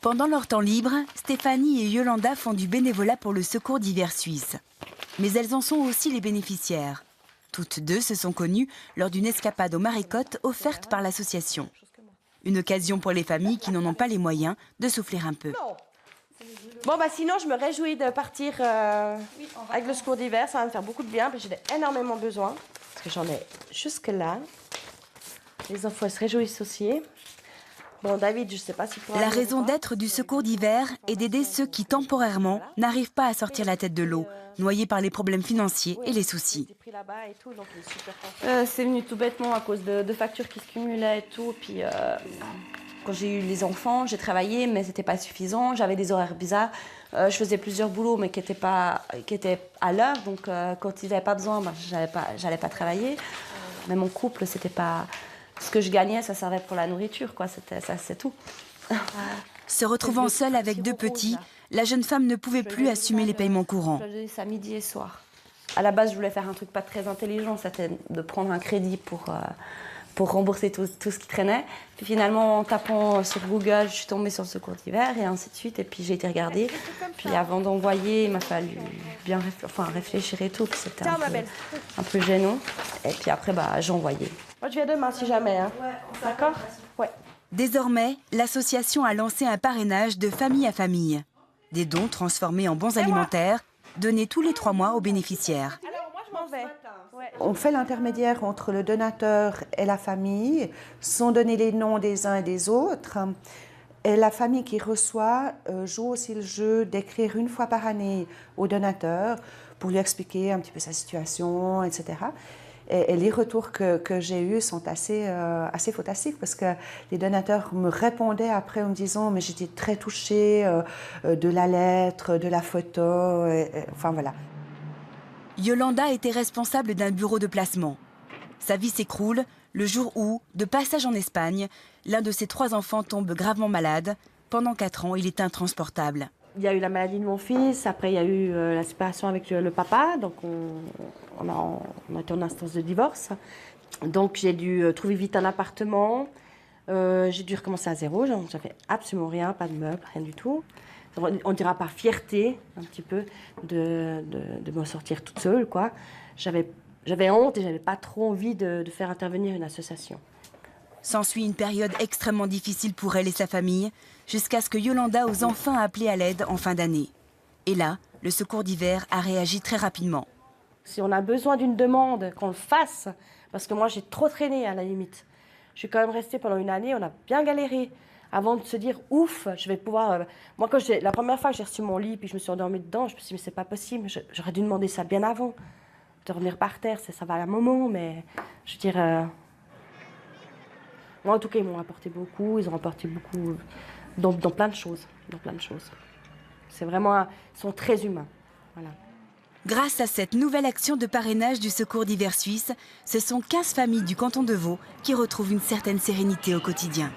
Pendant leur temps libre, Stéphanie et Yolanda font du bénévolat pour le Secours d'hiver suisse. Mais elles en sont aussi les bénéficiaires. Toutes deux se sont connues lors d'une escapade aux Marécottes offerte par l'association. Une occasion pour les familles qui n'en ont pas les moyens de souffler un peu. Bon, sinon, je me réjouis de partir avec le Secours d'hiver. Ça va me faire beaucoup de bien, parce que j'ai énormément besoin. Parce que j'en ai jusque-là. Les enfants se réjouissent aussi. Bon, David, je ne sais pas si pour... La raison d'être du Secours d'hiver est d'aider ceux qui, temporairement, n'arrivent pas à sortir la tête de l'eau, noyés par les problèmes financiers et les soucis. C'est venu tout bêtement à cause de factures qui se cumulaient et tout. Puis, quand j'ai eu les enfants, j'ai travaillé, mais ce n'était pas suffisant. J'avais des horaires bizarres. Je faisais plusieurs boulots, mais qui étaient à l'heure. Donc, quand ils n'avaient pas besoin, j'allais pas travailler. Mais mon couple, c'était pas... Ce que je gagnais, ça servait pour la nourriture, quoi. C'est tout. Se retrouvant seule avec deux petits, la jeune femme ne pouvait plus assumer les paiements courants. Je faisais ça midi et soir. À la base, je voulais faire un truc pas très intelligent, c'était de prendre un crédit pour rembourser tout ce qui traînait. Puis finalement, en tapant sur Google, je suis tombée sur le Secours d'hiver et ainsi de suite. Et puis j'ai été regarder. Puis avant d'envoyer, il m'a fallu bien réfléchir et tout. C'était un peu gênant. Et puis après, j'ai envoyé. Moi, je viens demain si jamais. Hein. D'accord ? Ouais. Désormais, l'association a lancé un parrainage de famille à famille. Des dons transformés en bons alimentaires, donnés tous les 3 mois aux bénéficiaires. On fait l'intermédiaire entre le donateur et la famille, sans donner les noms des uns et des autres. Et la famille qui reçoit joue aussi le jeu d'écrire une fois par année au donateur pour lui expliquer un petit peu sa situation, etc. Et les retours que j'ai eus sont assez fantastiques parce que les donateurs me répondaient après en me disant « mais j'étais très touchée de la lettre, de la photo, enfin voilà ». Yolanda était responsable d'un bureau de placement. Sa vie s'écroule le jour où, de passage en Espagne, l'un de ses 3 enfants tombe gravement malade. Pendant 4 ans, il est intransportable. Il y a eu la maladie de mon fils, après il y a eu la séparation avec le papa, donc on a été en instance de divorce. Donc j'ai dû trouver vite un appartement, j'ai dû recommencer à zéro, j'avais absolument rien, pas de meubles, rien du tout. On dira par fierté, un petit peu, de me sortir toute seule, quoi. J'avais honte et j'avais pas trop envie de faire intervenir une association. S'ensuit une période extrêmement difficile pour elle et sa famille, jusqu'à ce que Yolanda ose enfin appeler à l'aide en fin d'année. Et là, le Secours d'hiver a réagi très rapidement. Si on a besoin d'une demande, qu'on le fasse, parce que moi j'ai trop traîné à la limite. Je suis quand même restée pendant une année, on a bien galéré. Avant de se dire, ouf, je vais pouvoir... Moi, la première fois que j'ai reçu mon lit, puis je me suis endormie dedans, je me suis dit, mais c'est pas possible, j'aurais dû demander ça bien avant. Dormir par terre, ça va à un moment, mais je veux dire... Moi, en tout cas, ils m'ont apporté beaucoup, ils ont apporté beaucoup dans plein de choses, C'est vraiment... Ils sont très humains, voilà. Grâce à cette nouvelle action de parrainage du Secours d'hiver suisse, ce sont 15 familles du canton de Vaud qui retrouvent une certaine sérénité au quotidien.